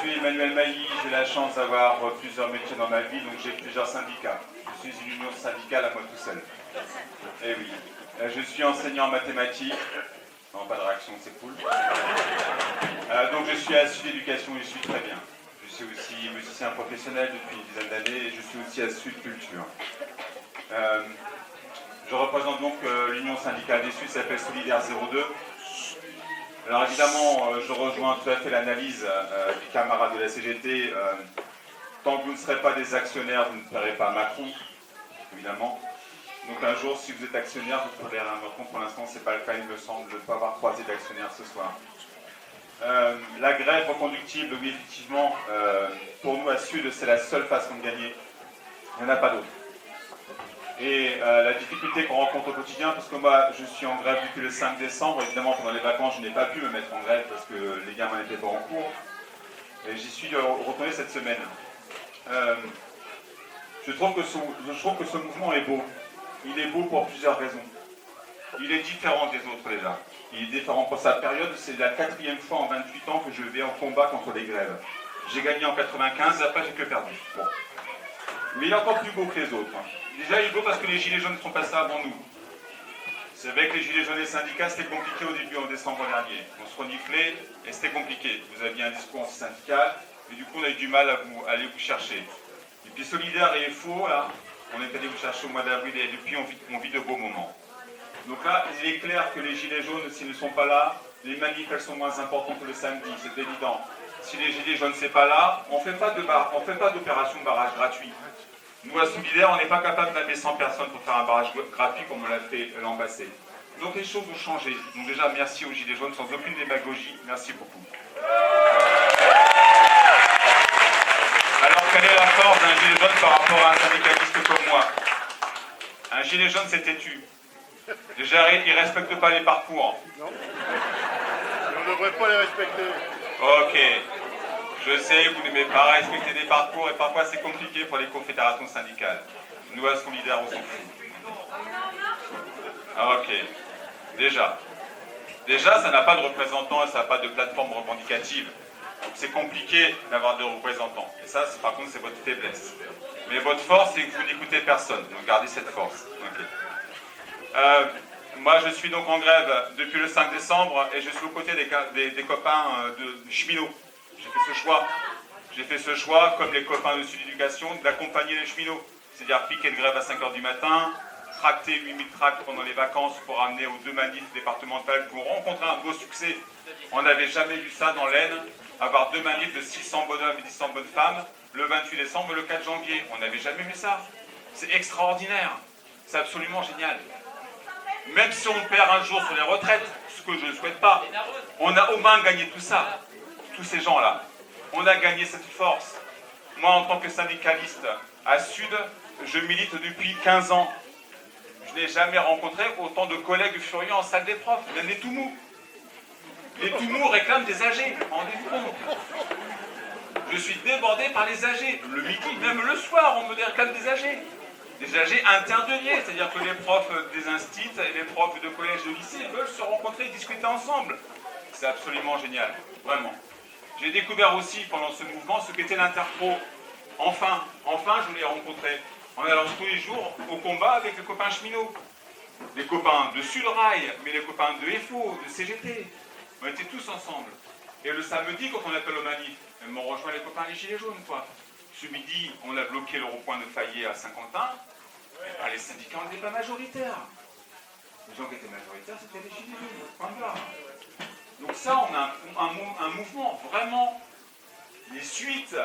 suis Emmanuel Mailly, j'ai la chance d'avoir plusieurs métiers dans ma vie, donc j'ai plusieurs syndicats. Je suis une union syndicale à moi tout seul. Eh oui. Je suis enseignant en mathématiques. Non, pas de réaction, c'est cool. Donc je suis à Sud Éducation et je suis très bien. Je suis aussi musicien professionnel depuis une dizaine d'années et je suis aussi à Sud Culture. Je représente donc l'union syndicale des Suisses, s'appelle Solidaire 02. Alors évidemment, je rejoins tout à fait l'analyse des camarades de la CGT. Tant que vous ne serez pas des actionnaires, vous ne paierez pas Macron, évidemment. Donc un jour, si vous êtes actionnaire, vous pourrez un Macron. Pour l'instant, ce n'est pas le cas, il me semble, de ne pas avoir croisé d'actionnaires ce soir. La grève reconductible, oui, effectivement, pour nous à Sud, c'est la seule façon de gagner. Il n'y en a pas d'autre. Et la difficulté qu'on rencontre au quotidien, parce que moi je suis en grève depuis le 5 décembre, évidemment pendant les vacances je n'ai pas pu me mettre en grève parce que les gamins n'étaient pas en cours, et j'y suis retourné cette semaine. Je trouve que ce mouvement est beau. Il est beau pour plusieurs raisons. Il est différent des autres déjà. Il est différent pour sa période, c'est la 4e fois en 28 ans que je vais en combat contre les grèves. J'ai gagné en 95, après j'ai que perdu. Bon. Mais il est encore plus beau que les autres. Déjà, il est beau parce que les Gilets jaunes sont passés avant nous. C'est vrai que les Gilets jaunes et les syndicats, c'était compliqué au début, en décembre dernier. On se reniflait et c'était compliqué. Vous aviez un discours anti-syndical, et du coup, on a eu du mal à aller vous chercher. Et puis, Solidaire et FO, là, on est allé vous chercher au mois d'avril et depuis, on vit de beaux moments. Donc là, il est clair que les Gilets jaunes, s'ils ne sont pas là, les manifs, elles sont moins importantes que le samedi, c'est évident. Si les Gilets jaunes, c'est pas là, on ne fait pas d'opération de barrage gratuit. Nous, à Solidaire, on n'est pas capable d'amener 100 personnes pour faire un barrage gratuit comme on l'a fait l'an passé. Donc les choses ont changé. Donc déjà, merci aux Gilets jaunes, sans aucune démagogie. Merci beaucoup. Alors, quelle est la force d'un Gilet jaune par rapport à un syndicaliste comme moi? Un Gilet jaune, c'est têtu. Déjà, il ne respecte pas les parcours. Non. Et on ne devrait pas les respecter. Ok. Je sais que vous n'aimez pas respecter des parcours et parfois c'est compliqué pour les confédérations syndicales. Nous, à Solidaire, on s'en fout. Ok. Déjà, ça n'a pas de représentants et ça n'a pas de plateforme revendicative. C'est compliqué d'avoir des représentants. Et ça, par contre, c'est votre faiblesse. Mais votre force, c'est que vous n'écoutez personne. Donc, gardez cette force. Okay. Moi, je suis donc en grève depuis le 5 décembre et je suis aux côtés des copains de cheminots. J'ai fait ce choix, comme les copains de Sud Éducation, d'accompagner les cheminots. C'est-à-dire piquer de grève à 5 h du matin, tracter 8000 tracts pendant les vacances pour amener aux 2 manifs départementales pour rencontrer un beau succès. On n'avait jamais vu ça dans l'Aisne, avoir 2 manifs de 600 bonhommes et 600 bonnes femmes, le 28 décembre et le 4 janvier. On n'avait jamais vu ça. C'est extraordinaire. C'est absolument génial. Même si on perd un jour sur les retraites, ce que je ne souhaite pas, on a au moins gagné tout ça. Tous ces gens-là. On a gagné cette force. Moi, en tant que syndicaliste à Sud, je milite depuis 15 ans. Je n'ai jamais rencontré autant de collègues furieux en salle des profs, même les tout mous. Les tout mous réclament des âgés, rendez-vous compte. Je suis débordé par les âgés. Le midi, même le soir, on me réclame des âgés. Des âgés interdeniers, c'est-à-dire que les profs des instituts et les profs de collège et de lycée veulent se rencontrer et discuter ensemble. C'est absolument génial, vraiment. J'ai découvert aussi pendant ce mouvement ce qu'était l'interpro. Enfin, je l'ai rencontré en allant tous les jours au combat avec les copains cheminots. Les copains de Sudrail, mais les copains de FO, de CGT. On était tous ensemble. Et le samedi, quand on appelle au manif, ils m'ont rejoint les copains des Gilets jaunes, quoi. Ce midi, on a bloqué le rond-point de Fayet à Saint-Quentin. Les syndicats n'étaient pas majoritaires. Les gens qui étaient majoritaires, c'était les Gilets jaunes. Point barre. Donc ça, on a un mouvement vraiment. Les suites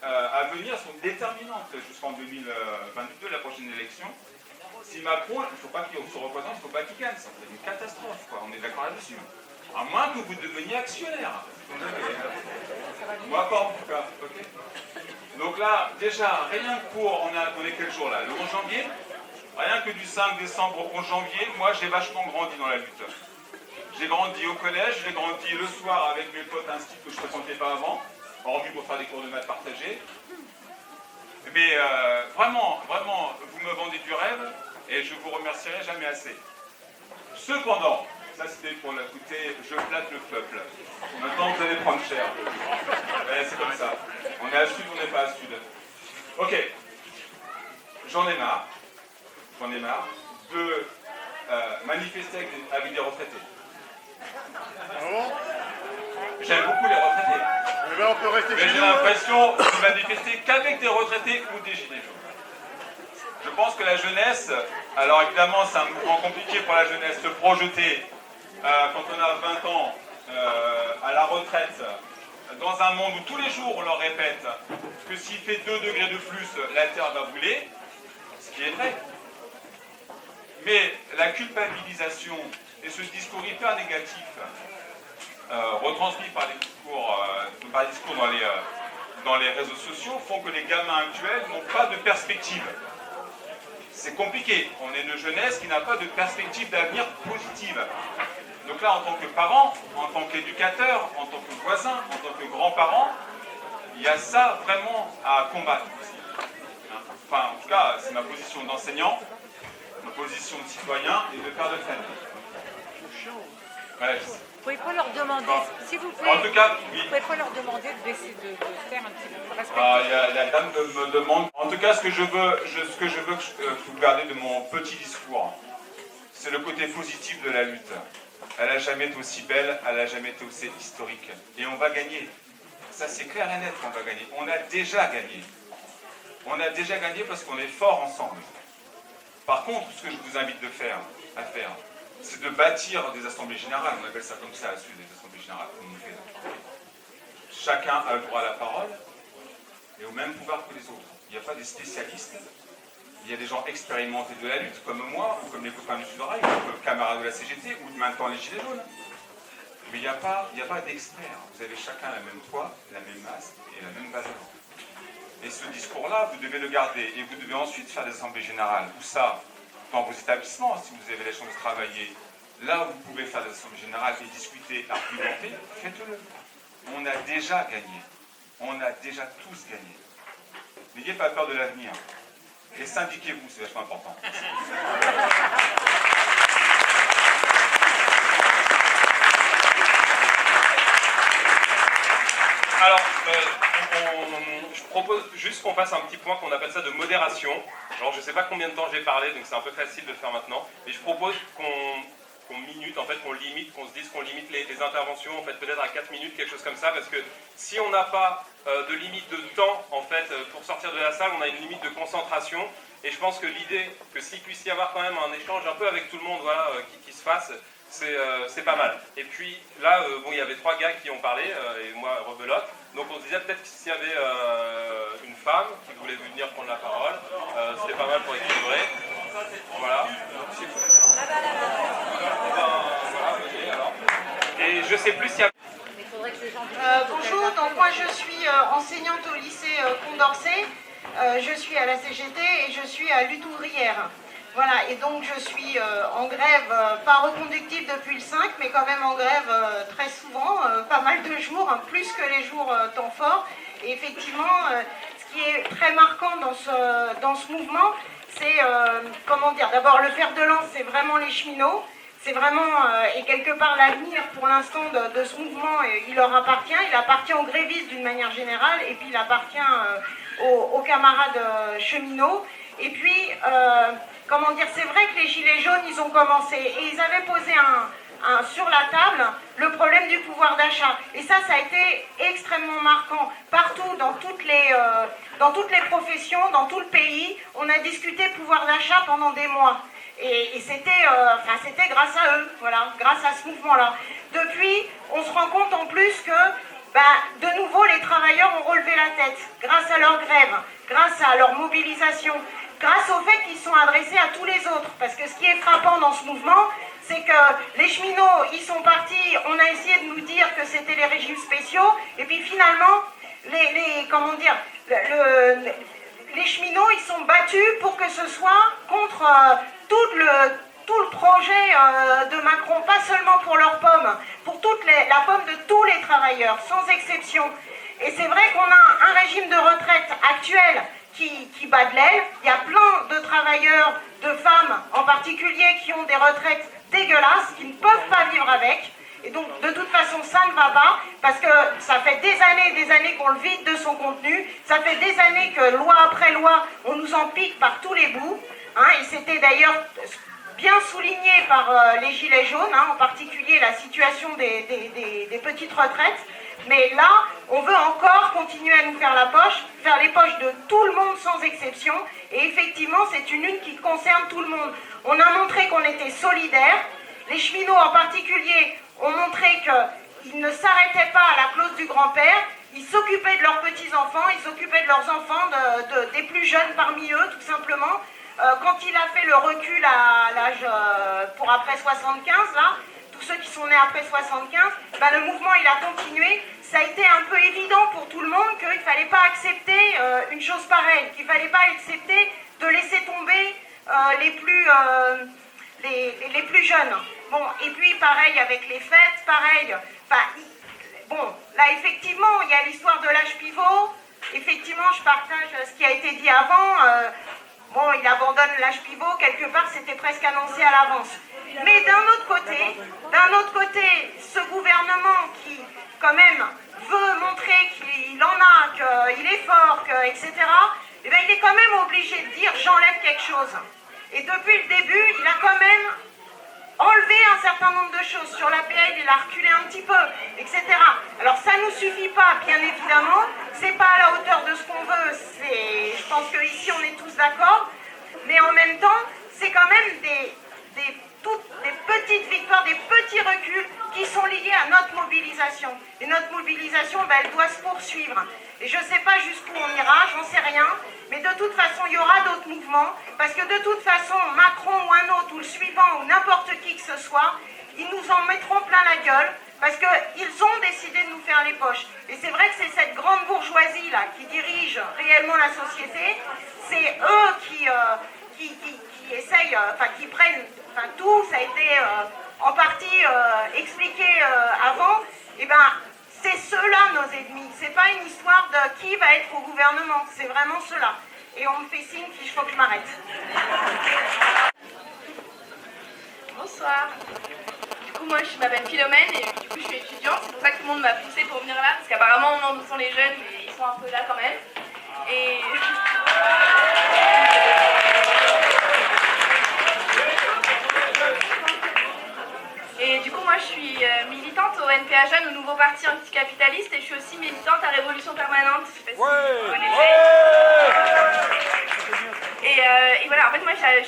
à venir sont déterminantes jusqu'en 2022, la prochaine élection. Si Macron, il ne faut pas qu'il se représente, il ne faut pas qu'il gagne. Ça serait une catastrophe, quoi. On est d'accord là-dessus. À moins que vous deveniez actionnaire. Moi pas en tout cas. Okay. Donc là, déjà, rien que pour, on est quel jour là? Le 11 janvier. Rien que du 5 décembre au 11 janvier, moi j'ai vachement grandi dans la lutte. J'ai grandi au collège, j'ai grandi le soir avec mes potes instituts que je ne fréquentais pas avant, hormis pour faire des cours de maths partagés. Mais vraiment, vous me vendez du rêve et je vous remercierai jamais assez. Cependant, ça c'était pour l'écouter, je flatte le peuple. Maintenant vous allez prendre cher. Allez, c'est comme ça. On est à sud, on n'est pas à sud. Ok. J'en ai marre de manifester avec des retraités. Ah bon? J'aime beaucoup les retraités. Eh ben, on peut rester Mais chez j'ai nous, hein. l'impression de manifester qu'avec des retraités ou des gilets jaunes. Je pense que la jeunesse, alors évidemment c'est un mouvement compliqué pour la jeunesse, se projeter quand on a 20 ans à la retraite, dans un monde où tous les jours on leur répète que s'il fait 2 degrés de plus, la Terre va brûler, ce qui est vrai. Mais la culpabilisation et ce discours hyper négatif retransmis par les discours dans les réseaux sociaux font que les gamins actuels n'ont pas de perspective. C'est compliqué. On est une jeunesse qui n'a pas de perspective d'avenir positive. Donc là, en tant que parent, en tant qu'éducateur, en tant que voisin, en tant que grand-parent, il y a ça vraiment à combattre aussi. Enfin, en tout cas, c'est ma position d'enseignant, ma position de citoyen et de père de famille. Ouais, Vous pouvez pas leur demander, s'il vous plaît. en tout cas, oui. Vous pouvez pas leur demander de baisser de faire un petit peu plus respectueux. La dame me demande. En tout cas, ce que je veux que vous gardez de mon petit discours, c'est le côté positif de la lutte. Elle n'a jamais été aussi belle, elle n'a jamais été aussi historique. Et on va gagner. Ça, c'est clair et net qu'on va gagner. On a déjà gagné. On a déjà gagné parce qu'on est fort ensemble. Par contre, ce que je vous invite à faire, c'est de bâtir des assemblées générales. On appelle ça comme ça à Sud, des assemblées générales, comme on fait là. Chacun a le droit à la parole et au même pouvoir que les autres. Il n'y a pas des spécialistes. Il y a des gens expérimentés de la lutte, comme moi, ou comme les copains du Sud-Rail, ou comme camarades de la CGT, ou maintenant les Gilets jaunes. Mais il n'y a pas d'experts. Vous avez chacun la même poids, la même masse et la même valeur. Et ce discours-là, vous devez le garder. Et vous devez ensuite faire des assemblées générales. Où ça? Dans vos établissements, si vous avez la chance de travailler. Là où vous pouvez faire des assemblées générales et discuter, argumenter, faites-le. On a déjà gagné. On a déjà tous gagné. N'ayez pas peur de l'avenir. Et syndiquez-vous, c'est vachement important. Alors, je propose juste qu'on fasse un petit point qu'on appelle ça de modération. Alors, je ne sais pas combien de temps j'ai parlé, donc c'est un peu facile de faire maintenant. Mais je propose qu'on minute, en fait, qu'on limite, qu'on se dise qu'on limite les interventions, en fait, peut-être à 4 minutes, quelque chose comme ça, parce que si on n'a pas de limite de temps, en fait, pour sortir de la salle, on a une limite de concentration. Et je pense que l'idée que s'il puisse y avoir quand même un échange un peu avec tout le monde, voilà, qui se fasse, c'est pas mal. Et puis là, bon, il y avait 3 gars qui ont parlé, et moi, rebelote. Donc on se disait peut-être que s'il y avait une femme qui voulait venir prendre la parole, c'était pas mal pour équilibrer. Voilà. Et je sais plus s'il y a... Bonjour, donc moi je suis enseignante au lycée Condorcet, je suis à la CGT et je suis à lutte ouvrière. Voilà, et donc je suis en grève, pas reconductible depuis le 5, mais quand même en grève très souvent, pas mal de jours, hein, plus que les jours temps forts. Et effectivement, ce qui est très marquant dans ce mouvement, c'est, comment dire, d'abord le fer de lance, c'est vraiment les cheminots. C'est vraiment, et quelque part, l'avenir pour l'instant de ce mouvement, il leur appartient. Il appartient aux grévistes d'une manière générale, et puis il appartient aux camarades cheminots. Et puis, comment dire, c'est vrai que les Gilets jaunes, ils ont commencé, et ils avaient posé sur la table le problème du pouvoir d'achat. Et ça a été extrêmement marquant. Partout, dans toutes les professions, dans tout le pays, on a discuté pouvoir d'achat pendant des mois. Et c'était grâce à eux, voilà, grâce à ce mouvement-là. Depuis, on se rend compte en plus que, de nouveau, les travailleurs ont relevé la tête, grâce à leur grève, grâce à leur mobilisation, grâce au fait qu'ils sont adressés à tous les autres. Parce que ce qui est frappant dans ce mouvement, c'est que les cheminots, ils sont partis, on a essayé de nous dire que c'était les régimes spéciaux, et puis finalement, les cheminots, ils sont battus pour que ce soit contre tout le projet de Macron, pas seulement pour leurs pommes, pour la pomme de tous les travailleurs, sans exception. Et c'est vrai qu'on a un régime de retraite actuel qui bat de l'aile. Il y a plein de travailleurs, de femmes en particulier, qui ont des retraites dégueulasses, qui ne peuvent pas vivre avec. Et donc, de toute façon, ça ne va pas, parce que ça fait des années et des années qu'on le vide de son contenu. Ça fait des années que, loi après loi, on nous en pique par tous les bouts. Et c'était d'ailleurs bien souligné par les Gilets jaunes, en particulier la situation des petites retraites. Mais là, on veut encore continuer à nous faire les poches de tout le monde sans exception. Et effectivement, c'est une lune qui concerne tout le monde. On a montré qu'on était solidaires. Les cheminots en particulier ont montré qu'ils ne s'arrêtaient pas à la clause du grand-père. Ils s'occupaient de leurs petits-enfants, ils s'occupaient de leurs enfants, des plus jeunes parmi eux, tout simplement. Quand il a fait le recul à l'âge pour après 75, là, tous ceux qui sont nés après 75, le mouvement il a continué. Ça a été un peu évident pour tout le monde qu'il ne fallait pas accepter une chose pareille, qu'il ne fallait pas accepter de laisser tomber les plus jeunes. Bon, et puis pareil avec les fêtes, pareil. Bon, là effectivement, il y a l'histoire de l'âge pivot. Effectivement, je partage ce qui a été dit avant. Bon, il abandonne l'âge pivot, quelque part, c'était presque annoncé à l'avance. Mais d'un autre côté, ce gouvernement qui, quand même, veut montrer qu'il en a, qu'il est fort, etc., eh bien, il est quand même obligé de dire « j'enlève quelque chose ». Et depuis le début, il a quand même enlevé un certain nombre de choses. Sur l'APL, il a reculé un petit peu, etc. Alors ça ne nous suffit pas, bien évidemment. C'est pas à la hauteur de ce qu'on veut. Je pense qu'ici, on est tous d'accord. Mais en même temps, c'est quand même des petites victoires, des petits reculs qui sont liés à notre mobilisation. Et notre mobilisation, elle doit se poursuivre. Et je ne sais pas jusqu'où on ira, j'en sais rien. Mais de toute façon, il y aura d'autres mouvements. Parce que de toute façon, Macron ou un autre, ou le suivant, ou n'importe qui que ce soit, ils nous en mettront plein la gueule. Parce qu'ils ont décidé de nous faire les poches. Et c'est vrai que c'est cette grande bourgeoisie là qui dirige réellement la société. C'est eux qui essayent, qui prennent tout. Ça a été en partie expliqué avant. Et c'est ceux-là nos ennemis. C'est pas une histoire de qui va être au gouvernement. C'est vraiment ceux-là. Et on me fait signe qu'il faut que je m'arrête. Bonsoir. Du coup, moi, je m'appelle Philomène et du coup, je suis étudiante. C'est pour ça que tout le monde m'a poussée pour venir là, parce qu'apparemment, on en sont les jeunes, mais ils sont un peu là quand même. Et... Et du coup, moi, je suis militante au NPA Jeunes, au nouveau parti anticapitaliste, et je suis aussi militante à Révolution Permanente. Je sais pas si vous connaissez. Et voilà, en fait, moi, je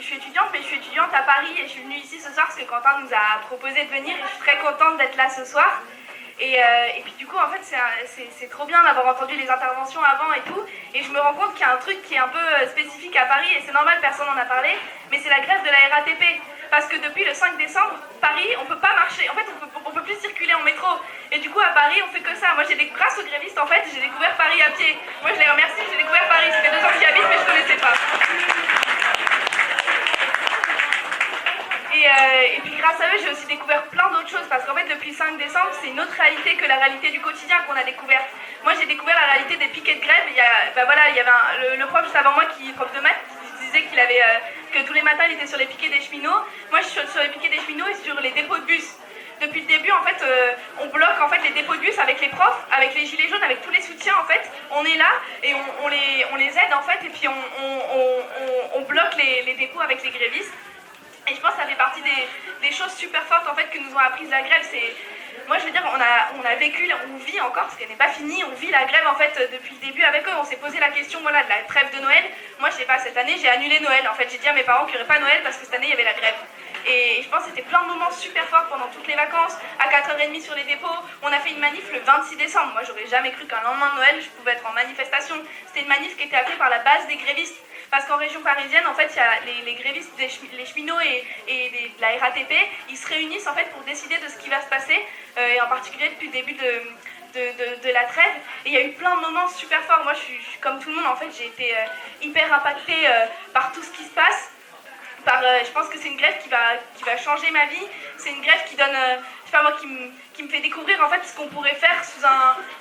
suis étudiante, mais je suis étudiante à Paris, et je suis venue ici ce soir parce que Quentin nous a proposé de venir, et je suis très contente d'être là ce soir. Et puis du coup, en fait, c'est trop bien d'avoir entendu les interventions avant et tout, et je me rends compte qu'il y a un truc qui est un peu spécifique à Paris, et c'est normal, personne n'en a parlé, mais c'est la grève de la RATP. Parce que depuis le 5 décembre, Paris, on peut pas marcher. En fait, on peut plus circuler en métro. Et du coup, à Paris, on fait que ça. Moi, grâce aux grévistes, en fait, j'ai découvert Paris à pied. Moi, je les remercie, j'ai découvert Paris. Ça fait 2 ans que j'y habite, mais je connaissais pas. Et puis, grâce à eux, j'ai aussi découvert plein d'autres choses. Parce qu'en fait, depuis le 5 décembre, c'est une autre réalité que la réalité du quotidien qu'on a découverte. Moi, j'ai découvert la réalité des piquets de grève. Il y avait le prof juste avant moi, prof de maths, qui disait qu'il avait... que tous les matins il était sur les piquets des cheminots. Moi je suis sur les piquets des cheminots et sur les dépôts de bus. Depuis le début en fait on bloque en fait les dépôts de bus avec les profs, avec les gilets jaunes, avec tous les soutiens en fait. On est là et on les aide en fait et puis on bloque les dépôts avec les grévistes. Et je pense que ça fait partie des choses super fortes en fait que nous ont apprises la grève. Moi je veux dire, on a vécu, on vit encore, parce qu'elle n'est pas finie, on vit la grève en fait depuis le début avec eux. On s'est posé la question de la trêve de Noël. Moi je sais pas, cette année j'ai annulé Noël. En fait j'ai dit à mes parents qu'il n'y aurait pas Noël parce que cette année il y avait la grève. Et je pense que c'était plein de moments super forts pendant toutes les vacances, à 4h30 sur les dépôts. On a fait une manif le 26 décembre. Moi j'aurais jamais cru qu'un lendemain de Noël je pouvais être en manifestation. C'était une manif qui était appelée par la base des grévistes. Parce qu'en région parisienne, en fait, il y a les grévistes, les cheminots et de la RATP, ils se réunissent en fait pour décider de ce qui va se passer, et en particulier depuis le début de la trêve. Et il y a eu plein de moments super forts. Moi, je suis comme tout le monde, en fait, j'ai été hyper impactée par tout ce qui se passe. Je pense que c'est une grève qui va changer ma vie. C'est une grève qui donne, je sais pas moi, qui me fait découvrir en fait ce qu'on pourrait faire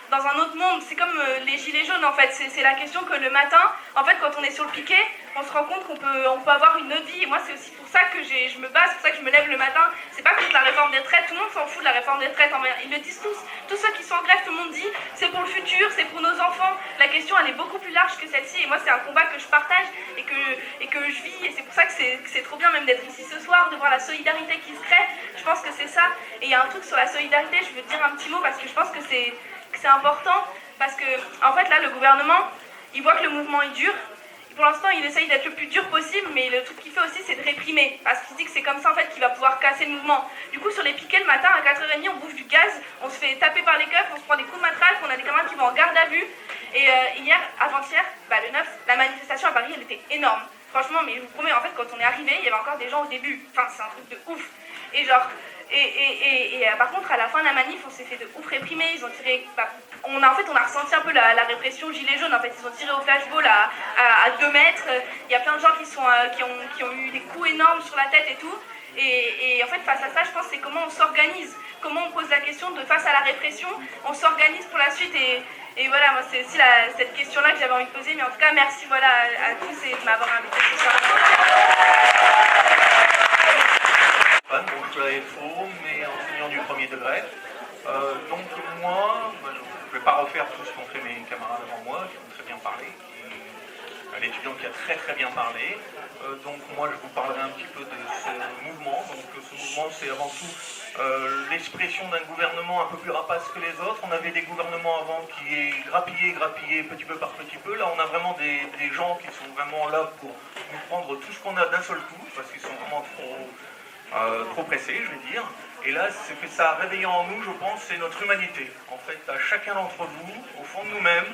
dans un autre monde. C'est comme les gilets jaunes en fait. C'est la question que le matin, en fait, quand on est sur le piquet, on se rend compte qu'on peut avoir une autre vie. Et moi, c'est aussi pour ça que je me bats, c'est pour ça que je me lève le matin. C'est pas contre la réforme des retraites, tout le monde s'en fout de la réforme des retraites. Ils le disent tous. Tous ceux qui sont en grève, tout le monde dit c'est pour le futur, c'est pour nos enfants. La question, elle est beaucoup plus large que celle-ci. Et moi, c'est un combat que je partage et que je vis. Et c'est pour ça que c'est trop bien même d'être ici ce soir, de voir la solidarité qui se crée. Je pense que c'est ça. Et il y a un truc sur la solidarité, je veux dire un petit mot parce que je pense que c'est important. Parce que, en fait, là, le gouvernement, il voit que le mouvement est dur. Pour l'instant, il essaye d'être le plus dur possible, mais le truc qu'il fait aussi, c'est de réprimer. Parce qu'il dit que c'est comme ça, en fait, qu'il va pouvoir casser le mouvement. Du coup, sur les piquets, le matin, à 4h30, on bouffe du gaz, on se fait taper par les keufs, on se prend des coups de matraque, on a des gamins qui vont en garde à vue. Et hier, avant-hier, le 9, la manifestation à Paris, elle était énorme. Franchement, mais je vous promets, en fait, quand on est arrivé, il y avait encore des gens au début. Enfin, c'est un truc de ouf. Et genre... par contre, à la fin de la manif, on s'est fait de ouf réprimer. Ils ont tiré. On a ressenti un peu la répression gilet jaune. En fait, ils ont tiré au flashball à 2 mètres. Il y a plein de gens qui ont eu des coups énormes sur la tête et tout. Et en fait, face à ça, je pense c'est comment on s'organise, comment on pose la question de face à la répression, on s'organise pour la suite. Et voilà, moi c'est aussi cette question-là que j'avais envie de poser. Mais en tout cas, merci voilà à tous et de m'avoir invité ce soir. Donc je suis FO, mais enseignant du premier degré. Donc moi, je ne vais pas refaire tout ce qu'ont fait mes camarades avant moi, qui ont très bien parlé, l'étudiant qui a très très bien parlé. Donc moi je vous parlerai un petit peu de ce mouvement. Donc ce mouvement c'est avant tout l'expression d'un gouvernement un peu plus rapace que les autres. On avait des gouvernements avant qui grappillaient petit peu par petit peu. Là on a vraiment des gens qui sont vraiment là pour nous prendre tout ce qu'on a d'un seul coup, parce qu'ils sont vraiment trop pressés, je vais dire. Et là, ce que ça a réveillé en nous, je pense, c'est notre humanité. En fait, à chacun d'entre vous, au fond de nous-mêmes,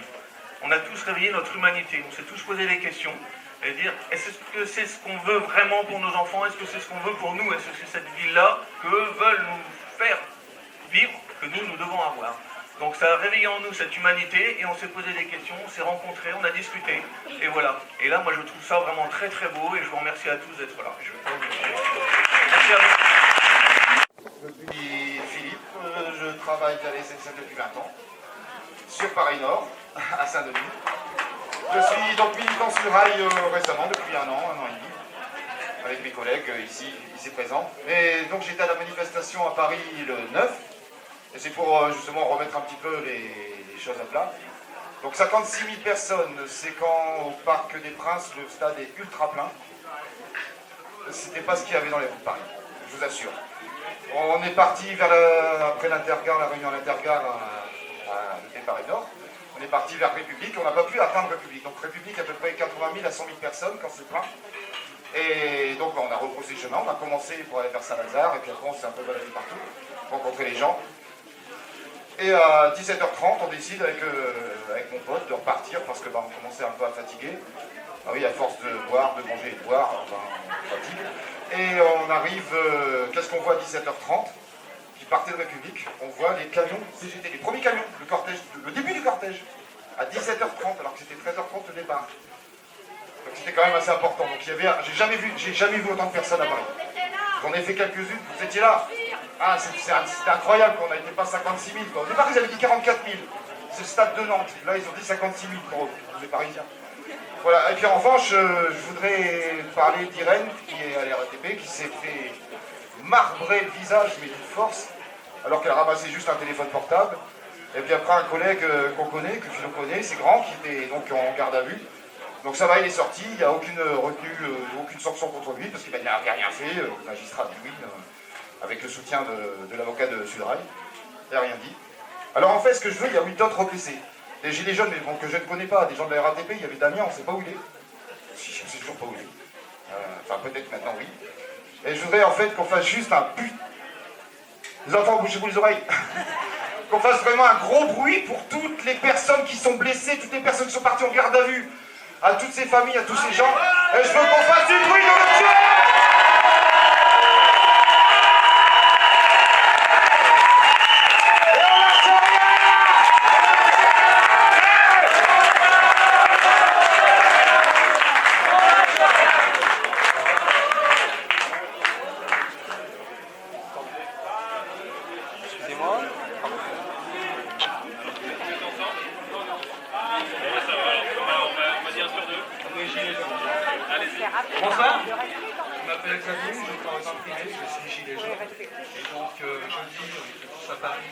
on a tous réveillé notre humanité. On s'est tous posé des questions. Et dire, est-ce que c'est ce qu'on veut vraiment pour nos enfants? Est-ce que c'est ce qu'on veut pour nous? Est-ce que c'est cette vie-là que veulent nous faire vivre, que nous devons avoir? Donc ça a réveillé en nous cette humanité et on s'est posé des questions, on s'est rencontrés, on a discuté. Et voilà. Et là, moi, je trouve ça vraiment très très beau et je vous remercie à tous d'être là. Merci à vous. Je suis Philippe, je travaille à l'SNCF depuis 20 ans, sur Paris Nord, à Saint-Denis. Je suis donc militant sur le rail récemment, depuis un an et demi, avec mes collègues ici présents. Et donc j'étais à la manifestation à Paris le 9, et c'est pour justement remettre un petit peu les choses à plat. Donc 56 000 personnes, c'est quand au Parc des Princes, le stade est ultra plein. C'était pas ce qu'il y avait dans les rues de Paris, je vous assure. On est parti après l'Intergare, la réunion à l'Intergare à Paris Nord. On est parti vers République, on n'a pas pu atteindre République. Donc République, à peu près 80 000 à 100 000 personnes quand c'est plein. Et donc on a repoussé le chemin, on a commencé pour aller vers Saint-Lazare, et puis après on s'est un peu baladé partout, rencontrer les gens. Et à 17h30, on décide avec mon pote de repartir parce que on commençait un peu à fatiguer. Ah oui, à force de boire, de manger et de boire, on fatigue. Et on arrive, qu'est-ce qu'on voit à 17h30 qui partait de République? On voit les camions CGT, les premiers camions, le cortège, le début du cortège, à 17h30, alors que c'était 13h30 le départ. Donc c'était quand même assez important. Donc j'ai jamais vu autant de personnes à Paris. J'en ai fait quelques-unes, vous étiez là. Ah, c'était incroyable qu'on n'était pas 56 000. Quoi. Au départ, ils avaient dit 44 000. C'est le stade de Nantes. Là, ils ont dit 56 000 pour les Parisiens. Voilà. Et puis en revanche, je voudrais parler d'Irène, qui est à la RATP, qui s'est fait marbrer le visage, mais d'une force, alors qu'elle ramassait juste un téléphone portable. Et puis après, un collègue qu'on connaît, que Philo connaît, c'est Grand, qui était donc en garde à vue. Donc ça va, il est sorti, il n'y a aucune retenue, aucune sanction contre lui, parce qu'il n'a rien fait, le magistrat dit oui, avec le soutien de l'avocat de Sudrail, il n'a rien dit. Alors en fait, ce que je veux, il y a 8 autres blessés. Des gilets jaunes, mais bon, que je ne connais pas, des gens de la RATP, il y avait Damien, on ne sait pas où il est. Si, je ne sais toujours pas où il est. Enfin, peut-être maintenant, oui. Et je voudrais en fait qu'on fasse juste un but. Les enfants, bouchez-vous les oreilles. Qu'on fasse vraiment un gros bruit pour toutes les personnes qui sont blessées, toutes les personnes qui sont parties en garde à vue, à toutes ces familles, à tous ces gens. Et je veux qu'on fasse du bruit dans le ciel. Allez, Bonsoir, je m'appelle Xavier, je travaille dans le privé, je suis gilet jaune. Et donc jeudi, on était tous à Paris.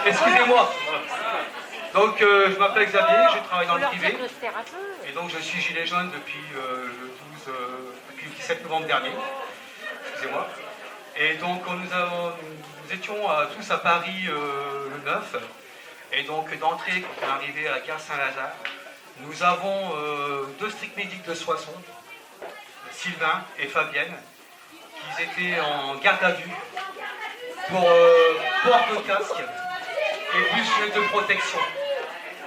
Excusez-moi. Donc je m'appelle Xavier, je travaille dans le privé. Et donc je suis gilet jaune depuis depuis le 17 novembre dernier. Excusez-moi. Et donc nous étions tous à Paris le 9. Et donc d'entrée, quand on est arrivé à la gare Saint-Lazare, nous avons deux strict-médics de Soissons, Sylvain et Fabienne, qui étaient en garde à vue pour port de casque et plus gilet de protection.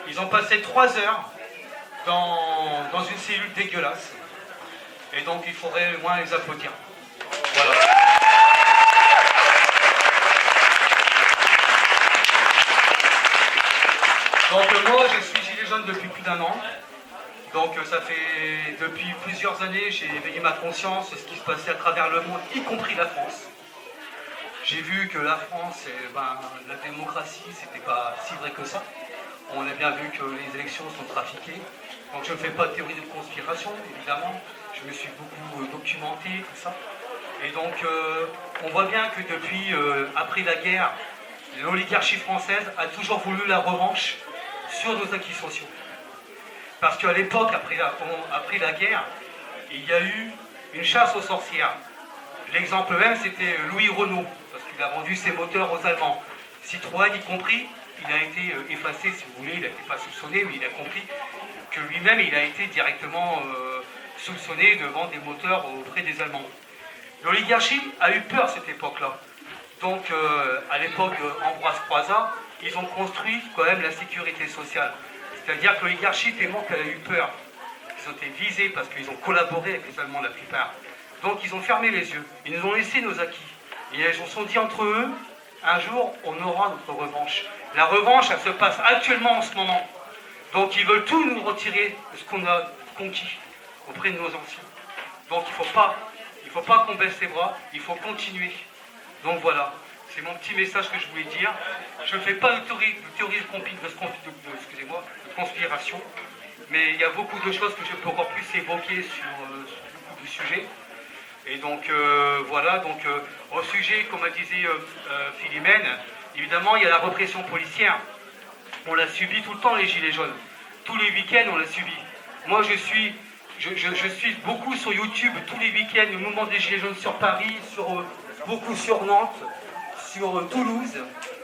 Ils ont passé 3 heures dans une cellule dégueulasse. Et donc il faudrait au moins les applaudir. Voilà. Donc moi je suis gilet jaune depuis plus d'1 an. Donc ça fait depuis plusieurs années j'ai éveillé ma conscience sur ce qui se passait à travers le monde, y compris la France. J'ai vu que la France, la démocratie, c'était pas si vrai que ça. On a bien vu que les élections sont trafiquées. Donc je ne fais pas de théorie de conspiration, évidemment. Je me suis beaucoup documenté, tout ça. Et donc on voit bien que depuis, après la guerre, l'oligarchie française a toujours voulu la revanche sur nos acquis sociaux. Parce qu'à l'époque, après la guerre, il y a eu une chasse aux sorcières. L'exemple même, c'était Louis Renault, parce qu'il a vendu ses moteurs aux Allemands. Citroën y compris, il a été effacé, si vous voulez, il n'a été pas soupçonné, mais il a compris que lui-même, il a été directement soupçonné de vendre des moteurs auprès des Allemands. L'oligarchie a eu peur à cette époque-là. Donc, à l'époque d'Ambroise Croizat, ils ont construit quand même la sécurité sociale. C'est-à-dire que l'oligarchie, tellement qu'elle a eu peur, ils ont été visés parce qu'ils ont collaboré avec les Allemands la plupart. Donc, ils ont fermé les yeux. Ils nous ont laissé nos acquis. Et ils se sont dit entre eux, un jour, on aura notre revanche. La revanche, elle se passe actuellement en ce moment. Donc, ils veulent tout nous retirer de ce qu'on a conquis auprès de nos anciens. Donc, il ne faut pas qu'on baisse les bras, il faut continuer. Donc voilà, c'est mon petit message que je voulais dire. Je ne fais pas de théorie de conspiration, mais il y a beaucoup de choses que je peux encore plus évoquer sur beaucoup de sujets. Et donc voilà, donc au sujet, comme disait Philomène, évidemment il y a la répression policière. On l'a subi tout le temps, les gilets jaunes. Tous les week-ends on l'a subi. Moi je suis beaucoup sur YouTube tous les week-ends, le mouvement des gilets jaunes sur Paris, beaucoup sur Nantes, sur Toulouse,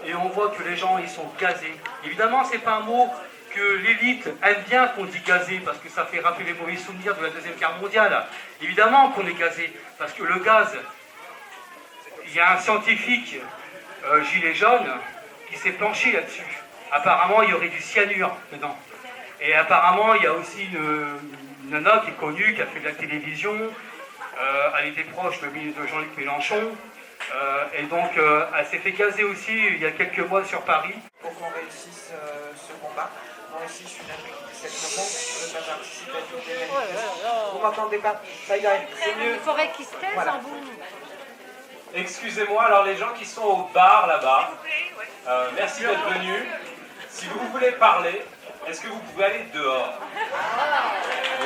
et on voit que les gens ils sont gazés. Évidemment, c'est pas un mot que l'élite aime bien qu'on dit gazé, parce que ça fait rappeler les mauvais souvenirs de la Deuxième Guerre mondiale. Évidemment qu'on est gazé, parce que le gaz, il y a un scientifique gilet jaune qui s'est penché là-dessus. Apparemment, il y aurait du cyanure dedans. Et apparemment, il y a aussi une nana qui est connue, qui a fait de la télévision. Elle était proche de Jean-Luc Mélenchon. Et donc, elle s'est fait gazer aussi il y a quelques mois sur Paris. Pour qu'on réussisse ce combat. Moi aussi, je suis l'Afrique du 7 novembre. Je ne veux pas participer à toutes les manifestations. Vous m'entendez pas? Ça y est, c'est mieux. Il faudrait qu'ils se taisent Voilà. en bout. Excusez-moi, alors les gens qui sont au bar là-bas, merci d'être venus. Si vous voulez parler, est-ce que vous pouvez aller dehors?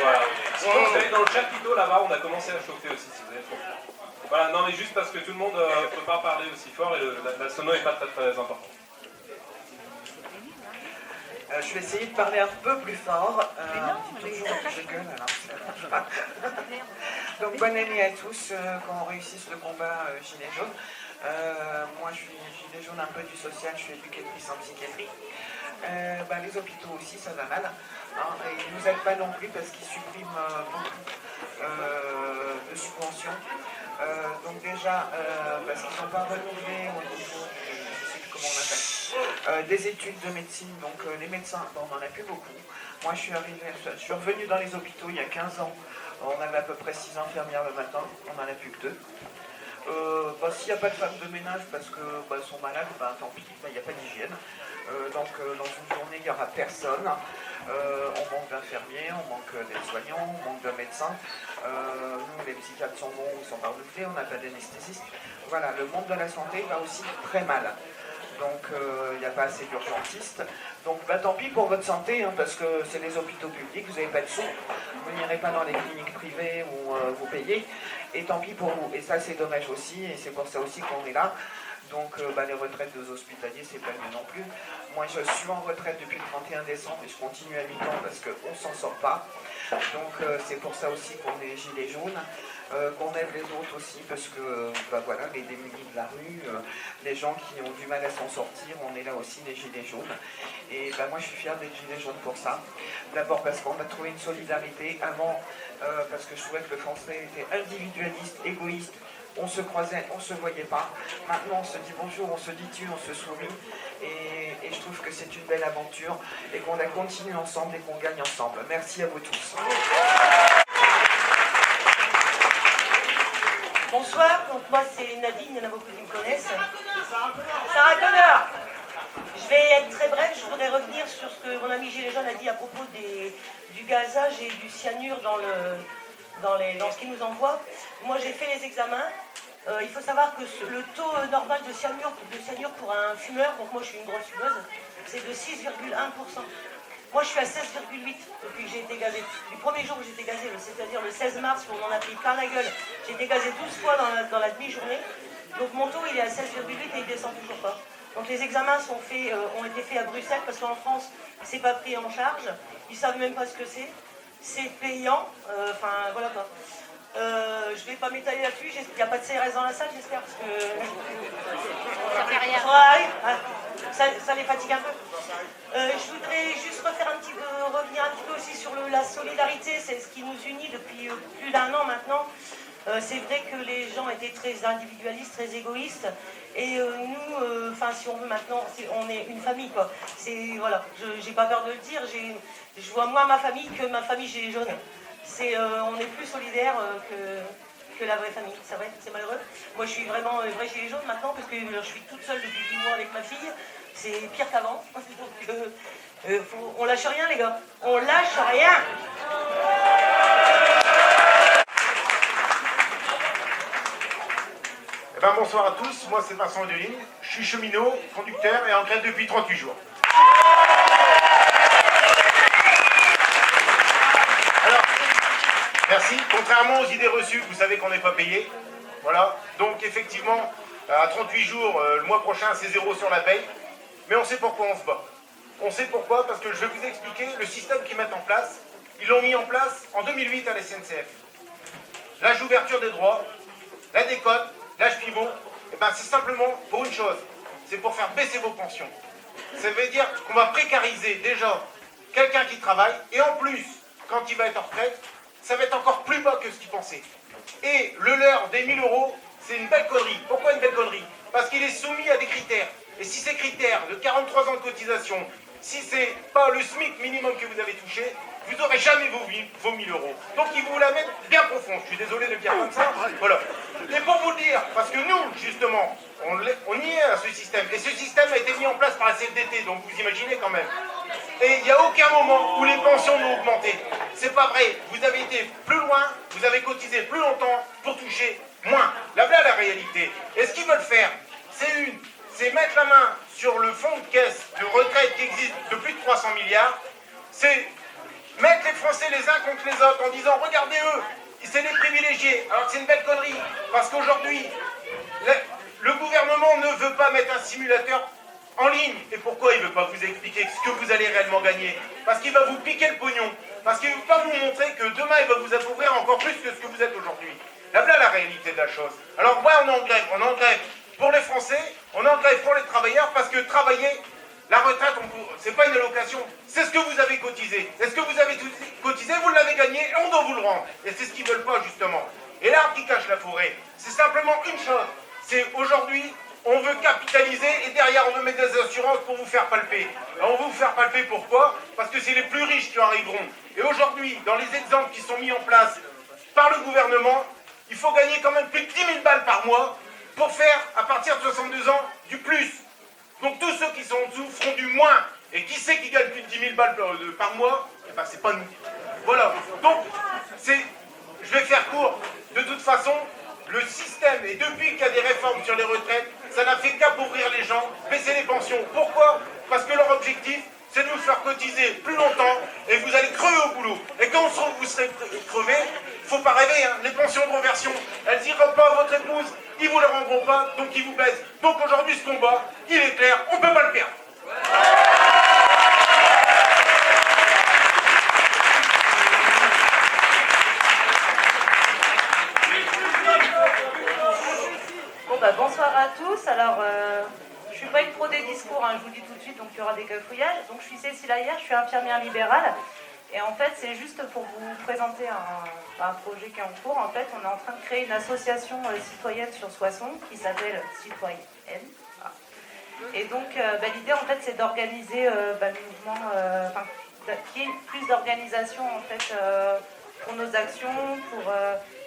Voilà. Sinon, vous allez dans le chapiteau là-bas, on a commencé à chauffer aussi si vous avez trop. Voilà, non mais juste parce que tout le monde ne peut pas parler aussi fort et la sono n'est pas très très importante. Je vais essayer de parler un peu plus fort. Toujours je gueule, alors ça marche pas. Donc bonne année à tous, qu'on réussisse le combat Gilet jaune. Moi je suis Gilet jaune un peu du social, je suis éducatrice en psychiatrie. Les hôpitaux aussi, ça va mal. Et ils ne nous aident pas non plus parce qu'ils suppriment beaucoup de subventions. Donc déjà, parce qu'ils n'ont pas renouvelé au niveau, je ne sais plus comment on appelle, des études de médecine. Donc les médecins, on n'en a plus beaucoup. Moi je suis revenue dans les hôpitaux il y a 15 ans. On avait à peu près 6 infirmières le matin, on n'en a plus que 2. S'il n'y a pas de femmes de ménage parce qu'elles sont malades, tant pis, il n'y a pas d'hygiène. Donc dans une journée, il n'y aura personne. On manque d'infirmiers, on manque d'aides-soignants, on manque de médecins. Nous, les psychiatres sont bons, ils sont pas renouvelés, on n'a pas d'anesthésiste. Voilà, le monde de la santé va aussi très mal. donc il n'y a pas assez d'urgentistes. Donc tant pis pour votre santé, hein, parce que c'est des hôpitaux publics, vous n'avez pas de sous, vous n'irez pas dans les cliniques privées où vous payez, et tant pis pour vous. Et ça c'est dommage aussi, et c'est pour ça aussi qu'on est là. Donc les retraites des hospitaliers, c'est pas mieux non plus. Moi je suis en retraite depuis le 31 décembre et je continue à mi-temps parce qu'on s'en sort pas. Donc c'est pour ça aussi qu'on est gilets jaunes, qu'on aide les autres aussi parce que voilà, les démunis de la rue, les gens qui ont du mal à s'en sortir, on est là aussi les gilets jaunes. Et moi je suis fière d'être gilet jaune pour ça. D'abord parce qu'on a trouvé une solidarité avant, parce que je trouvais que le français était individualiste, égoïste. On se croisait, on ne se voyait pas. Maintenant, on se dit bonjour, on se dit tu, on se sourit. Et je trouve que c'est une belle aventure et qu'on la continue ensemble et qu'on gagne ensemble. Merci à vous tous. Bonsoir, donc moi c'est Nadine, il y en a beaucoup qui me connaissent. Sarah Connor. Je vais être très bref, je voudrais revenir sur ce que mon ami Gilles Jaune a dit à propos du gazage et du cyanure dans ce qu'il nous envoie. Moi j'ai fait les examens. Il faut savoir que le taux normal de cyanure pour un fumeur, donc moi je suis une grosse fumeuse, c'est de 6,1%. Moi je suis à 16,8 depuis que j'ai été gazée. Du premier jour où j'étais gazée, c'est-à-dire le 16 mars où on en a pris plein la gueule, j'ai été gazée 12 fois dans la demi-journée. Donc mon taux il est à 16,8 et il descend toujours pas. Donc les examens ont été faits à Bruxelles parce qu'en France c'est pas pris en charge. Ils savent même pas ce que c'est. C'est payant. Voilà quoi. Je vais pas m'étaler là-dessus, il n'y a pas de CRS dans la salle, j'espère, parce que... Ça fait rien. Ça les fatigue un peu. Je voudrais juste revenir un petit peu aussi sur la solidarité, c'est ce qui nous unit depuis plus d'1 an maintenant. C'est vrai que les gens étaient très individualistes, très égoïstes, et nous, si on veut maintenant, on est une famille, quoi. Voilà, j'ai pas peur de le dire, je vois moins ma famille que ma famille Gilets jaunes. On est plus solidaires que la vraie famille, c'est vrai, c'est malheureux. Moi je suis vraiment vrai gilet jaune maintenant parce que je suis toute seule depuis 10 mois avec ma fille, c'est pire qu'avant. Donc on lâche rien les gars, on lâche rien. Bonsoir à tous, moi c'est Vincent Deligne, je suis cheminot, conducteur et en grève depuis 38 jours. Merci. Contrairement aux idées reçues, vous savez qu'on n'est pas payé. Voilà. Donc effectivement, à 38 jours, le mois prochain, c'est 0 sur la paye. Mais on sait pourquoi on se bat. On sait pourquoi, parce que je vais vous expliquer le système qu'ils mettent en place. Ils l'ont mis en place en 2008 à la SNCF. L'âge d'ouverture des droits, la décote, l'âge pivot, c'est simplement pour une chose. C'est pour faire baisser vos pensions. Ça veut dire qu'on va précariser déjà quelqu'un qui travaille. Et en plus, quand il va être en retraite, ça va être encore plus bas que ce qu'ils pensaient. Et le leur des 1000 €, c'est une belle connerie. Pourquoi une belle connerie? Parce qu'il est soumis à des critères. Et si ces critères de 43 ans de cotisation, si c'est pas le SMIC minimum que vous avez touché, vous n'aurez jamais vos 1000 €. Donc ils vous la mettent bien profond. Je suis désolé de le dire comme ça. Voilà. Et pour vous le dire, parce que nous, justement, on y est à ce système. Et ce système a été mis en place par la CFDT, donc vous imaginez quand même. Et il n'y a aucun moment où les pensions n'ont augmenté. C'est pas vrai. Vous avez été plus loin, vous avez cotisé plus longtemps pour toucher moins. Là, voilà la réalité. Et ce qu'ils veulent faire, c'est mettre la main sur le fonds de caisse de retraite qui existe de plus de 300 milliards. C'est mettre les Français les uns contre les autres en disant « Regardez eux, c'est les privilégiés ». Alors que c'est une belle connerie. Parce qu'aujourd'hui, le gouvernement ne veut pas mettre un simulateur en ligne. Et pourquoi il ne veut pas vous expliquer ce que vous allez réellement gagner? Parce qu'il va vous piquer le pognon. Parce qu'il ne veut pas vous montrer que demain il va vous appauvrir encore plus que ce que vous êtes aujourd'hui. Là, voilà la réalité de la chose. Alors ouais, on est en grève. On est en grève pour les Français, on est en grève pour les travailleurs, parce que travailler, la retraite, c'est pas une allocation, c'est ce que vous avez cotisé. Et ce que vous avez cotisé, vous l'avez gagné et on doit vous le rendre. Et c'est ce qu'ils veulent pas justement. Et l'arbre qui cache la forêt, c'est simplement une chose. C'est aujourd'hui, on veut capitaliser et derrière on veut mettre des assurances pour vous faire palper. Alors, on veut vous faire palper pourquoi? Parce que c'est les plus riches qui en arriveront. Et aujourd'hui, dans les exemples qui sont mis en place par le gouvernement, il faut gagner quand même plus de 10 000 balles par mois pour faire, à partir de 62 ans, du plus. Donc tous ceux qui sont en dessous feront du moins. Et qui sait qui gagne plus de 10 000 balles par mois? Eh ben c'est pas nous. Voilà. Donc, je vais faire court. De toute façon, le système, et depuis qu'il y a des réformes sur les retraites, ça n'a fait qu'appauvrir les gens, baisser les pensions. Pourquoi? Parce que leur objectif, c'est de nous faire cotiser plus longtemps et vous allez crever au boulot. Et quand vous serez crevé, il ne faut pas rêver, hein, les pensions de reversion, elles n'iront pas à votre épouse, ils ne vous les rendront pas, donc ils vous baissent. Donc aujourd'hui, ce combat, il est clair, on ne peut pas le perdre. Bon bah bonsoir à tous. Alors je suis pas une pro des discours, hein, je vous le dis tout de suite, donc il y aura des cafouillages. Donc je suis Cécile Ayer, je suis infirmière libérale. Et en fait c'est juste pour vous présenter un projet qui est en cours. En fait on est en train de créer une association citoyenne sur Soissons qui s'appelle Citoyenne. Et donc l'idée en fait c'est d'organiser le mouvement, qu'il y ait plus d'organisation en fait pour nos actions, pour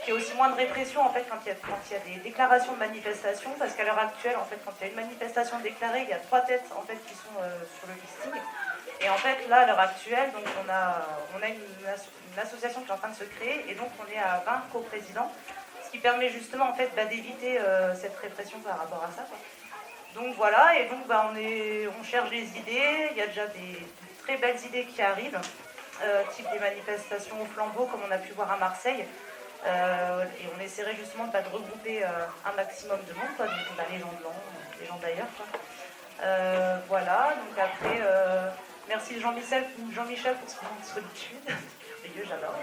qu'il y ait aussi moins de répression en fait quand il y a des déclarations de manifestations, parce qu'à l'heure actuelle en fait quand il y a une manifestation déclarée, il y a 3 têtes en fait qui sont sur le listing. Et en fait là à l'heure actuelle donc on a une association qui est en train de se créer et donc on est à 20 coprésidents, ce qui permet justement en fait d'éviter cette répression par rapport à ça, quoi. Donc voilà, et donc on cherche des idées, il y a déjà des très belles idées qui arrivent, type des manifestations au flambeau comme on a pu voir à Marseille, et on essaierait justement de regrouper un maximum de monde, quoi, donc les gens blancs, les gens d'ailleurs. Voilà, donc après, merci Jean-Michel pour ce moment de solitude, merveilleux, j'adore.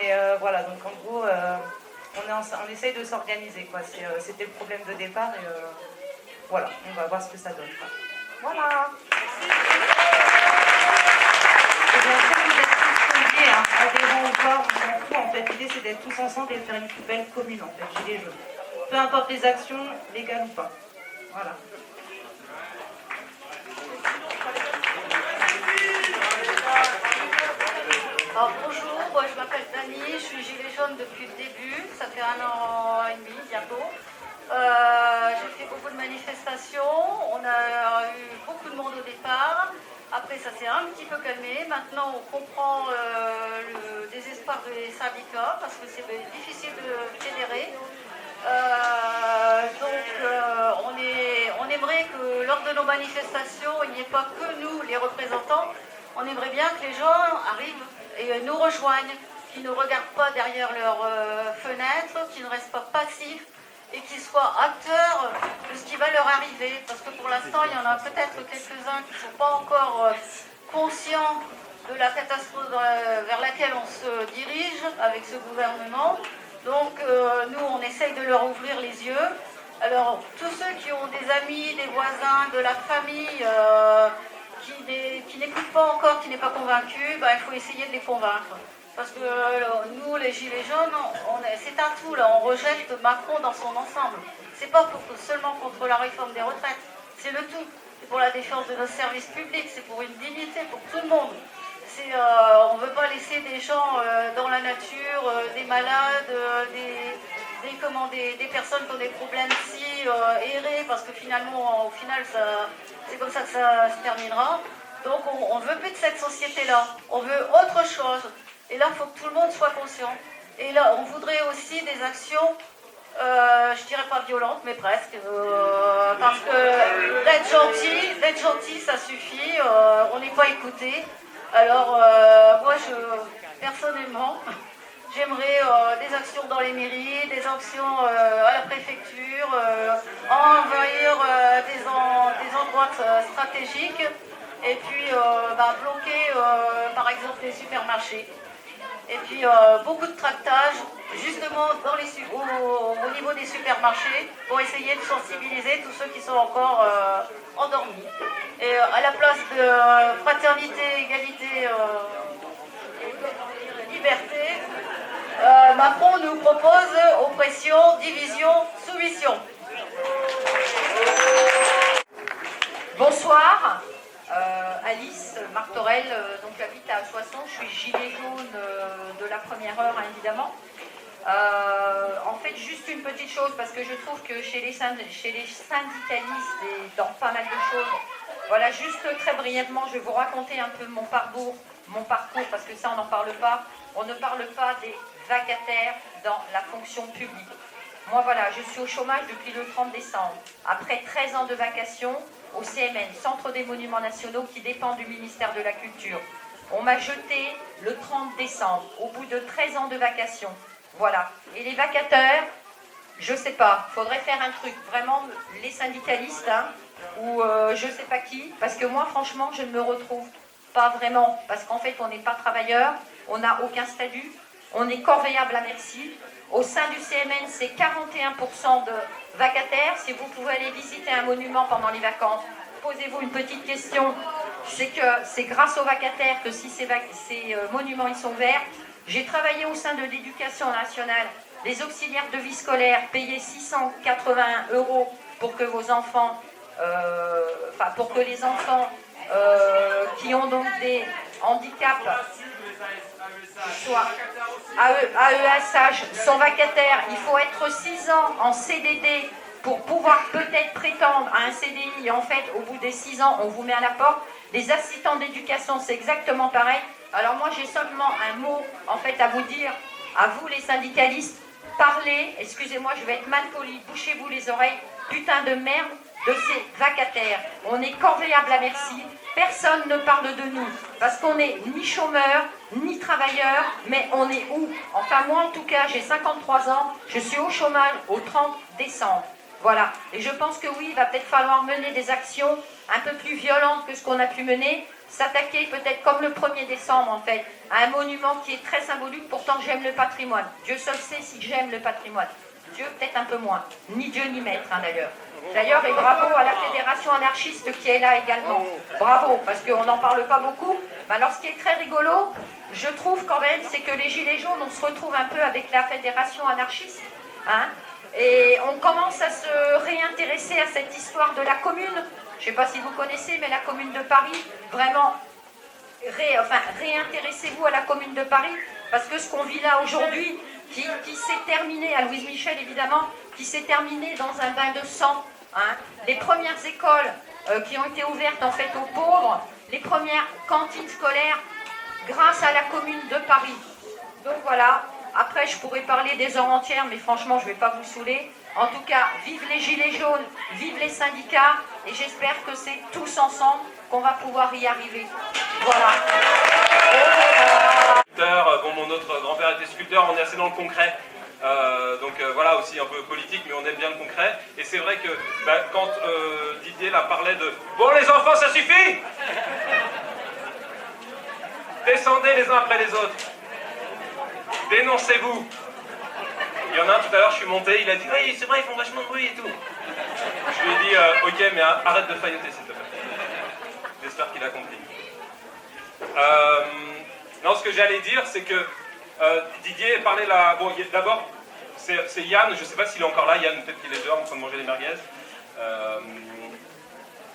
Mais voilà, donc en gros, on essaye de s'organiser, quoi. C'était le problème de départ, et voilà, on va voir ce que ça donne, quoi. Voilà. Et bien sûr, vous êtes tous conviés, hein, adhérents ou pas, on s'en fout. En fait, l'idée c'est d'être tous ensemble et de faire une plus belle commune, en fait, Gilets jaunes. Peu importe les actions, légales ou pas. Voilà. Alors, bonjour, moi je m'appelle Dani, je suis gilet jaune depuis le début, ça fait 1 an et demi bientôt. J'ai fait beaucoup de manifestations, on a eu beaucoup de monde au départ, après ça s'est un petit peu calmé, maintenant on comprend le désespoir des syndicats parce que c'est difficile de fédérer. On aimerait que lors de nos manifestations, il n'y ait pas que nous, les représentants, on aimerait bien que les gens arrivent et nous rejoignent, qui ne regardent pas derrière leurs fenêtres, qui ne restent pas passifs, et qu'ils soient acteurs de ce qui va leur arriver. Parce que pour l'instant, il y en a peut-être quelques-uns qui ne sont pas encore conscients de la catastrophe vers laquelle on se dirige avec ce gouvernement. Donc nous, on essaye de leur ouvrir les yeux. Alors, tous ceux qui ont des amis, des voisins, de la famille, qui n'écoutent pas encore, qui n'est pas convaincu, il faut essayer de les convaincre. Parce que nous, les Gilets jaunes, c'est un tout, là, on rejette Macron dans son ensemble. C'est pas seulement contre la réforme des retraites, c'est le tout. C'est pour la défense de nos services publics, c'est pour une dignité pour tout le monde. On ne veut pas laisser des gens dans la nature, des malades, des personnes qui ont des problèmes errer, parce que finalement, au final, c'est comme ça que ça se terminera. Donc on ne veut plus de cette société-là, on veut autre chose. Et là, il faut que tout le monde soit conscient. Et là, on voudrait aussi des actions, je dirais pas violentes, mais presque. Parce que d'être gentil, ça suffit. On n'est pas écouté. Alors, moi, personnellement, j'aimerais des actions dans les mairies, des actions à la préfecture, envahir des endroits stratégiques, et puis bloquer, par exemple, les supermarchés. Et puis beaucoup de tractage, justement au niveau des supermarchés, pour essayer de sensibiliser tous ceux qui sont encore endormis. Et à la place de fraternité, égalité, liberté, Macron nous propose oppression, division, soumission. Bonsoir. Alice Martorel, donc j'habite à Soissons, je suis gilet jaune de la première heure, hein, évidemment. En fait, juste une petite chose, parce que je trouve que chez les syndicalistes et dans pas mal de choses, voilà, juste très brièvement, je vais vous raconter un peu mon parcours, parce que ça, on n'en parle pas. On ne parle pas des vacataires dans la fonction publique. Moi voilà, je suis au chômage depuis le 30 décembre. Après 13 ans de vacations au CMN, Centre des Monuments Nationaux, qui dépend du ministère de la Culture. On m'a jeté le 30 décembre, au bout de 13 ans de vacations. Voilà. Et les vacataires, je sais pas, faudrait faire un truc, vraiment, les syndicalistes, hein, ou je sais pas qui, parce que moi, franchement, je ne me retrouve pas vraiment, parce qu'en fait, on n'est pas travailleur, on n'a aucun statut, on est corvéable à merci. Au sein du CMN, c'est 41% de vacataires. Si vous pouvez aller visiter un monument pendant les vacances, posez-vous une petite question. C'est que c'est grâce aux vacataires que si ces monuments ils sont ouverts. J'ai travaillé au sein de l'éducation nationale, les auxiliaires de vie scolaire, payés 681 € pour que vos enfants, pour que les enfants qui ont donc des handicaps soit AESH sont vacataires. Il faut être 6 ans en CDD pour pouvoir peut-être prétendre à un CDI. Et en fait, au bout des 6 ans, on vous met à la porte. Les assistants d'éducation, c'est exactement pareil. Alors moi, j'ai seulement un mot en fait à vous dire, à vous les syndicalistes, parlez, excusez-moi, je vais être mal poli, bouchez-vous les oreilles, putain de merde de ces vacataires. On est corvéable à merci. Personne ne parle de nous, parce qu'on n'est ni chômeurs, ni travailleurs, mais on est où? Enfin, moi, en tout cas, j'ai 53 ans, je suis au chômage au 30 décembre. Voilà. Et je pense que oui, il va peut-être falloir mener des actions un peu plus violentes que ce qu'on a pu mener, s'attaquer peut-être comme le 1er décembre, en fait, à un monument qui est très symbolique. Pourtant, j'aime le patrimoine. Dieu seul sait si j'aime le patrimoine. Dieu, peut-être un peu moins. Ni Dieu, ni maître, hein, d'ailleurs. D'ailleurs, et bravo à la fédération anarchiste qui est là également. Bravo, parce qu'on n'en parle pas beaucoup. Mais alors, ce qui est très rigolo, je trouve quand même, c'est que les Gilets jaunes, on se retrouve un peu avec la fédération anarchiste. Hein, et on commence à se réintéresser à cette histoire de la commune. Je ne sais pas si vous connaissez, mais la commune de Paris, vraiment, réintéressez-vous à la commune de Paris, parce que ce qu'on vit là aujourd'hui, qui s'est terminé, à Louise Michel évidemment, qui s'est terminé dans un bain de sang. Hein. Les premières écoles qui ont été ouvertes en fait aux pauvres, les premières cantines scolaires grâce à la commune de Paris. Donc voilà, après je pourrais parler des heures entières, mais franchement je ne vais pas vous saouler. En tout cas, vive les Gilets jaunes, vive les syndicats, et j'espère que c'est tous ensemble qu'on va pouvoir y arriver. Voilà. Bon, mon autre grand-père était sculpteur, on est assez dans le concret. Voilà, aussi un peu politique, mais on aime bien le concret. Et c'est vrai que quand Didier là parlait de « Bon les enfants, ça suffit ! Descendez les uns après les autres. Dénoncez-vous !» Il y en a un tout à l'heure, je suis monté, il a dit « Oui, c'est vrai, ils font vachement de bruit et tout. » Je lui ai dit « Ok, mais arrête de failloter, s'il te plaît. » J'espère qu'il a compris. Non, ce que j'allais dire, c'est que Didier parlait là. Bon, d'abord, c'est Yann, je ne sais pas s'il est encore là, Yann, peut-être qu'il est dehors en train de manger les merguez.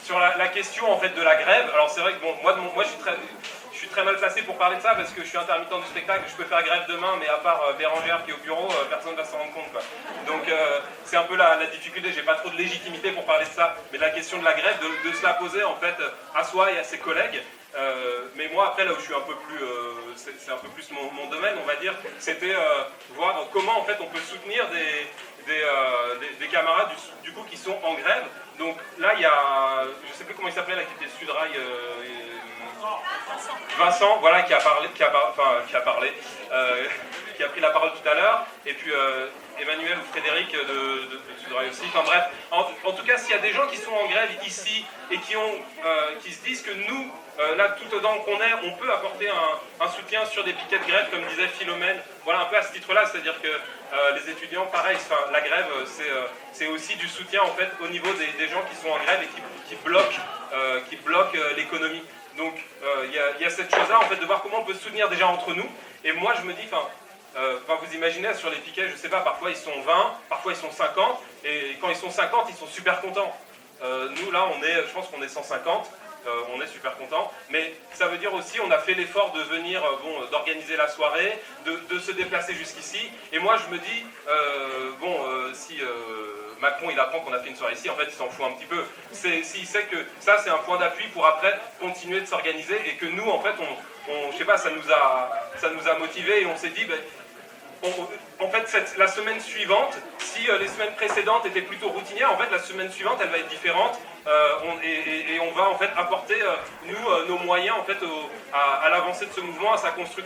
Sur la question en fait de la grève, alors c'est vrai que bon, moi je suis très mal placé pour parler de ça parce que je suis intermittent du spectacle, je peux faire grève demain, mais à part Bérangère qui est au bureau, personne ne va s'en rendre compte, quoi. Donc c'est un peu la difficulté, j'ai pas trop de légitimité pour parler de ça, mais de la question de la grève, de se la poser en fait à soi et à ses collègues. Mais moi après là où je suis un peu plus, c'est un peu plus mon domaine on va dire, c'était voir comment en fait on peut soutenir des camarades du coup qui sont en grève. Donc là il y a, je sais plus comment il s'appelait là qui était Sudrail, Vincent, voilà qui a pris la parole tout à l'heure, et puis Emmanuel ou Frédéric de Sudrail aussi. Enfin bref, en tout cas s'il y a des gens qui sont en grève ici et qui se disent que nous là, tout dedans qu'on est, on peut apporter un soutien sur des piquets de grève, comme disait Philomène. Voilà, un peu à ce titre-là, c'est-à-dire que les étudiants, pareil, la grève, c'est aussi du soutien en fait au niveau des gens qui sont en grève et qui bloquent l'économie. Donc, il y a cette chose-là, en fait, de voir comment on peut se soutenir déjà entre nous. Et moi, je me dis, vous imaginez, sur les piquets, je sais pas, parfois ils sont 20, parfois ils sont 50, et quand ils sont 50, ils sont super contents. Nous, là, je pense qu'on est 150. On est super content, mais ça veut dire aussi on a fait l'effort de venir, d'organiser la soirée, de se déplacer jusqu'ici, et moi je me dis, si Macron il apprend qu'on a fait une soirée ici, en fait il s'en fout un petit peu, s'il sait que ça c'est un point d'appui pour après continuer de s'organiser, et que nous en fait, je sais pas, ça nous a motivés, et on s'est dit, en fait, la semaine suivante, si les semaines précédentes étaient plutôt routinières, en fait, la semaine suivante, elle va être différente. Et on va en fait apporter, nous, nos moyens en fait, à l'avancée de ce mouvement, à sa construction.